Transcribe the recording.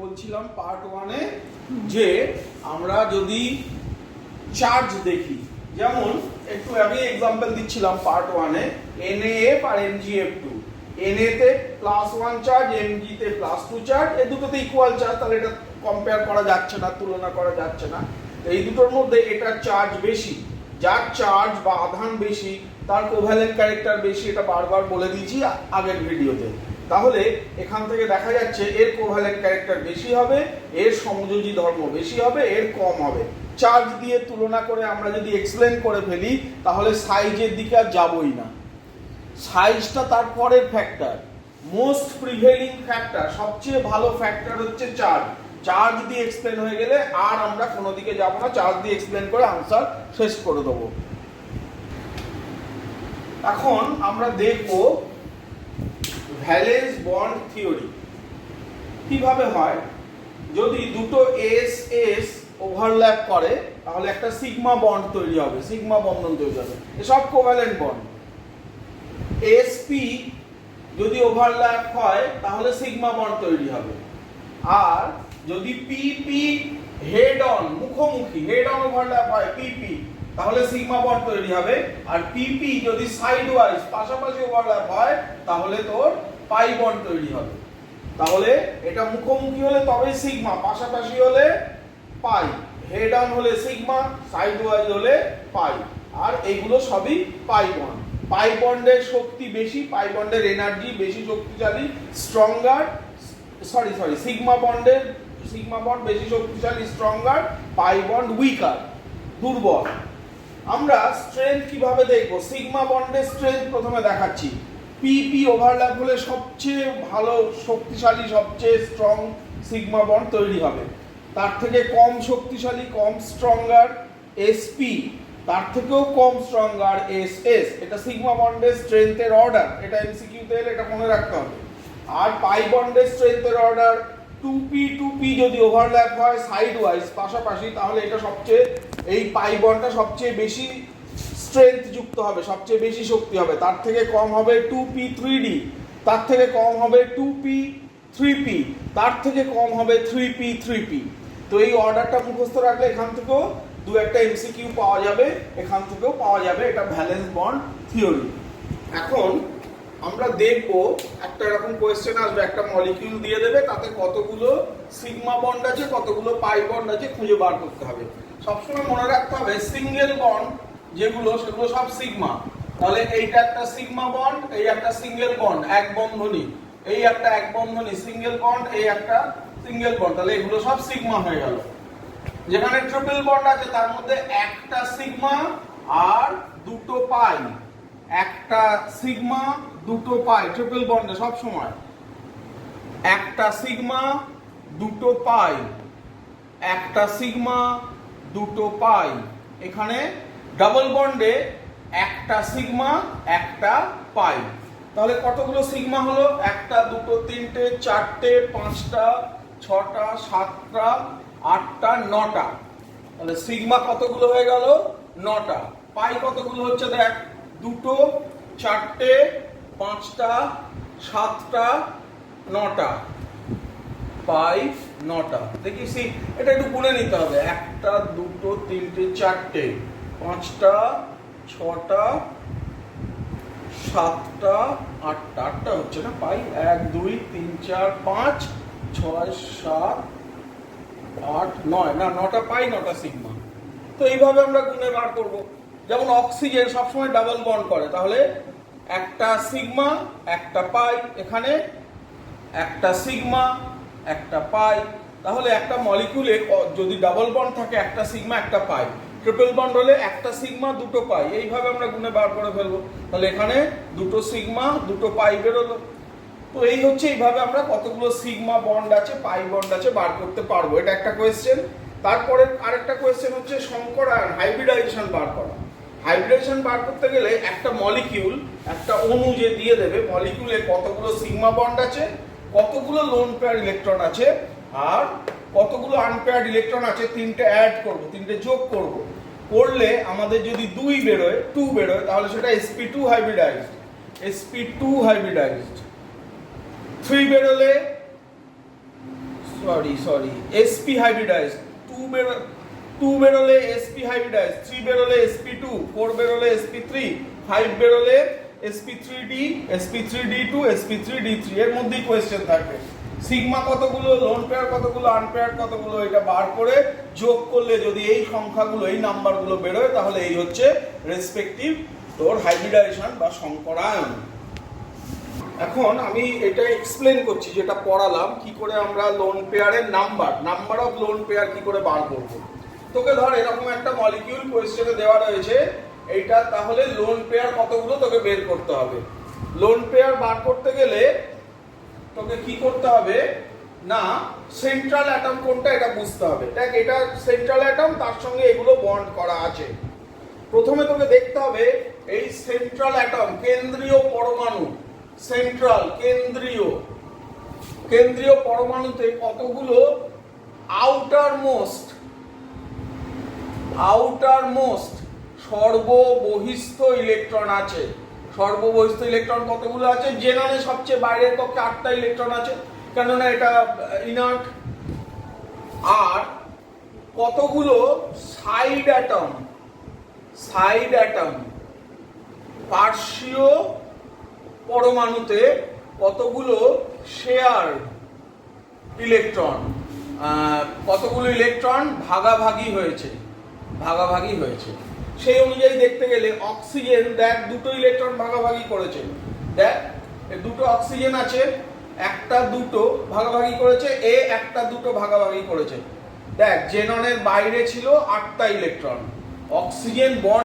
বলছিলাম পার্ট ওয়ানে যে আমরা যদি চার্জ দেখি, যেমন একটু আগে এক্সাম্পল দিচ্ছিলাম পার্ট ওয়ানে NaF আর MgF2, Na তে +1 চার্জ, Mg তে +2 চার্জ, এই দুটোতে ইকুয়াল চার্জ, তাহলে এটা কম্পেয়ার করা যাচ্ছে না, তুলনা করা যাচ্ছে না। এই দুটোর মধ্যে এটার চার্জ বেশি, যার চার্জ বা আধান বেশি তার কোভ্যালেন্ট ক্যারেক্টার বেশি, এটা বারবার বলে দিয়েছি আগের ভিডিওতে। তাহলে এখান থেকে দেখা যাচ্ছে এর কোভ্যালেন্ট ক্যারেক্টার বেশি হবে, এর সমযোজী ধর্ম বেশি হবে, এর কম হবে। চার্জ দিয়ে তুলনা করে আমরা যদি এক্সপ্লেন করে ফেলি তাহলে সাইজের দিকে আর যাবই না। সাইজটা তার পরের ফ্যাক্টর, মোস্ট প্রিভেলিং ফ্যাক্টর, সবচেয়ে ভালো ফ্যাক্টর হচ্ছে চার্জ। চার্জ দিয়ে এক্সপ্লেন হয়ে গেলে আর আমরা কোনো দিকে যাব না, চার্জ দিয়ে এক্সপ্লেন করে আনসার শেষ করে দেবো। এখন আমরা দেখব ভ্যালেন্স বন্ড থিওরি কিভাবে হয়। যদি দুটো এস এস ওভারল্যাপ করে তাহলে একটা সিগমা বন্ড তৈরি হবে, সিগমা বন্ধন তৈরি হবে, এসব কোভ্যালেন্ট বন্ড। এসপি যদি ওভারল্যাপ হয় তাহলে সিগমা বন্ড তৈরি হবে। আর যদি পিপি হেড অন, মুখোমুখি হেড অন ওভারল্যাপ হয় পিপি, তাহলে সিগমা বন্ড তৈরি হবে। আর পিপি যদি সাইড ওয়াইজ পাশাপাশি ওভারল্যাপ হয় তাহলে তোর পাই বন্ড তৈরি হবে। তাহলে এটা মুখোমুখি হলে তবেই সিগমা, পাশাপাশি হলে পাই, হেড অন হলে সিগমা, সাইড ওয়াইজ হলে পাই। আর এগুলো সবই পাই বন্ড। পাই বন্ডের শক্তি বেশি, পাই বন্ডের এনার্জি বেশি শক্তিশালী, স্ট্রঙ্গার, সিগমা বন্ড বেশি শক্তিশালী, স্ট্রঙ্গার, পাই বন্ড উইকার, দুর্বল। আমরা স্ট্রেংথ কিভাবে দেখব? সিগমা বন্ডের স্ট্রেংথ প্রথমে দেখাচ্ছি। পিপি ওভারল্যাপ হলে সবচেয়ে ভালো শক্তিশালী, সবচেয়ে স্ট্রং সিগমা বন্ড তৈরি হবে। তার থেকে কম শক্তিশালী, কম স্ট্রঙ্গার এসপি, তার থেকেও কম স্ট্রঙ্গার এসএস। এটা সিগমা বন্ডের স্ট্রেংথের অর্ডার, এটা এমসিকিউতে এলে এটা মনে রাখতে হবে। আর পাই বন্ডের স্ট্রেংথের অর্ডার 2p যদি ওভারল্যাপ হয় সাইড ওয়াইজ পাশাপাশি, তাহলে এটা সবচেয়ে, এই পাই বন্ডটা সবচেয়ে বেশি স্ট্রেংথ যুক্ত হবে, সবচেয়ে বেশি শক্তি হবে। তার থেকে কম হবে 2p3d, তার থেকে কম হবে 2p3p, তার থেকে কম হবে 3p3p। তো এই অর্ডারটা মুখস্থ রাখলে এখান থেকেও দু একটা এমসিকিউ পাওয়া যাবে, এখান থেকেও পাওয়া যাবে। এটা ভ্যালেন্স বন্ড থিওরি। এখন আমরা দেখব একটা এরকম কোয়েশ্চেন আসবে, একটা মলিকিউল দিয়ে দেবে, তাতে কতগুলো সিগমা বন্ড আছে, কতগুলো পাই বন্ড আছে খুঁজে বার করতে হবে। সবসময় মনে রাখতে হবে সিঙ্গেল বন্ড যেগুলো সেগুলো সব সিগমা। তাহলে এইটা একটা সিগমা বন্ড, এই একটা সিঙ্গেল বন্ড, এক বন্ধনী, এই একটা এক বন্ধনী সিঙ্গেল বন্ড, এই একটা সিঙ্গেল বন্ড, তাহলে এগুলো সব সিগমা হয়ে গেল। যেখানে ট্রিপল বন্ড আছে তার মধ্যে একটা সিগমা আর দুটো পাই, একটা সিগমা দুটো পাই, ট্রিপল বন্ডে সব সময় একটা সিগমা দুটো পাই, একটা সিগমা দুটো পাই। এখানে ডাবল বন্ডে একটা সিগমা একটা পাই। তাহলে কতগুলো সিগমা হলো? একটা, দুটো, তিনটে, চারটে, পাঁচটা, ছটা, সাতটা, আটটা, নটা। তাহলে সিগমা কতগুলো হয়ে গেল? 9টা। পাই কতগুলো হচ্ছে দেখ, দুটো, চারটে, পাঁচটা, সাতটা, নটা, পাই 9টা। দেখিস এটা একটু গুনে নিতে হবে। একটা, দুটো, তিনটে, চারটে, পাঁচটা, ছটা, সাতটা, আটটা, আটটা হচ্ছে না পাই, 1 2 3 4 5 6 7 8 9, না 9টা পাই 9টা সিগমা। তো এইভাবে আমরা গুণে বার করব। যেমন অক্সিজেন সবসময় ডাবল বন্ড করে, তাহলে একটা সিগমা একটা পাই, এখানে একটা সিগমা একটা পাই। তাহলে একটা মলিকিউলে যদি ডাবল বন্ড থাকে একটা সিগমা একটা পাই, ট্রিপল বন্ড হলে একটা সিগমা দুটো পাই, এইভাবে আমরা গুণে বার করে ফেলবো। তাহলে এখানে দুটো সিগমা দুটো পাই বেরোলো। তো এই হচ্ছে, এইভাবে আমরা কতগুলো সিগমা বন্ড আছে পাই বন্ড আছে বার করতে পারবো। এটা একটা কোয়েশ্চেন। তারপরে আরেকটা কোয়েশ্চেন হচ্ছে সংকর আয়ন হাইব্রিডাইজেশন বার করা। হাইব্রিডাইজেশন বার করতে গেলে একটা মলিকিউল, একটা অণু যে দিয়ে দেবে, মলিকিউলে কতগুলো সিগমা বন্ড আছে, কতগুলো লোন পেয়ার ইলেকট্রন আছে, আর কতগুলো আনপেয়ার্ড ইলেকট্রন আছে, তিনটে অ্যাড করব, তিনটে যোগ করব। করলে আমাদের যদি 2 বেরোয় তাহলে সেটা sp2 হাইব্রিডাইজড, sp2 হাইব্রিডাইজড। 3 বেরোলে সরি sp হাইব্রিডাইজ, 2 বেরোলে sp হাইব্রিডাইজ, 3 বেরোলে sp2, 4 বেরোলে sp3, 5 বেরোলে sp3d, sp3d2, sp3d3 এর মধ্যেই কোয়েশ্চেন থাকবে। সিগমা কতগুলো, লোন পেয়ার কতগুলো, আনপেয়ার কতগুলো, এটা বার করে যোগ করলে যদি এই সংখ্যাগুলো, এই নাম্বারগুলো বেরোয়, তাহলে এই হচ্ছে রেসপেক্টিভ তোর হাইব্রিডাইজেশন বা সংকরায়ন। এখন আমি এটা এক্সপ্লেন করছি, যেটা পড়ালাম কি করে আমরা লোন পেয়ারের নাম্বার অফ লোন পেয়ার কি করে বার করব। তোকে ধর এরকম একটা মলিকিউল কোয়েশ্চেনে দেওয়া রয়েছে, এইটা তাহলে লোন পেয়ার কতগুলো তোকে বের করতে হবে। লোন পেয়ার বার করতে গেলে তোকে কি করতে হবে না, সেন্ট্রাল অ্যাটম কোনটা এটা বুঝতে হবে। দেখ এটা সেন্ট্রাল অ্যাটম, তার সঙ্গে এগুলো বন্ড করা আছে। প্রথমে তোকে দেখতে হবে এই সেন্ট্রাল অ্যাটম, কেন্দ্রীয় পরমাণু, সেন্ট্রাল কেন্দ্রীয় পরমাণুতে কতগুলো আউটার মোস্ট সর্ববহিস্থ ইলেকট্রন আছে। সর্ববহিস্থ ইলেকট্রন কতগুলো আছে? জেনারে সবচেয়ে বাইরের কক্ষে 8টা ইলেকট্রন আছে, কেননা এটা ইনার্ট। আর কতগুলো সাইড অ্যাটম পার্শ্বীয় পরমাণুতে কতগুলো শেয়ার ইলেকট্রন, কতগুলো ইলেকট্রন ভাগাভাগি হয়েছে। সেই অনুযায়ী দেখতে গেলে অক্সিজেন, দেখ 2টো ইলেকট্রন ভাগাভাগি করেছে। দেখ 2টো অক্সিজেন আছে, 1টা 2টো ভাগাভাগি করেছে, এ 1টা 2টো ভাগাভাগি করেছে। দেখ জেননের বাইরে ছিল 8টা ইলেকট্রন, অক্সিজেন বন্ড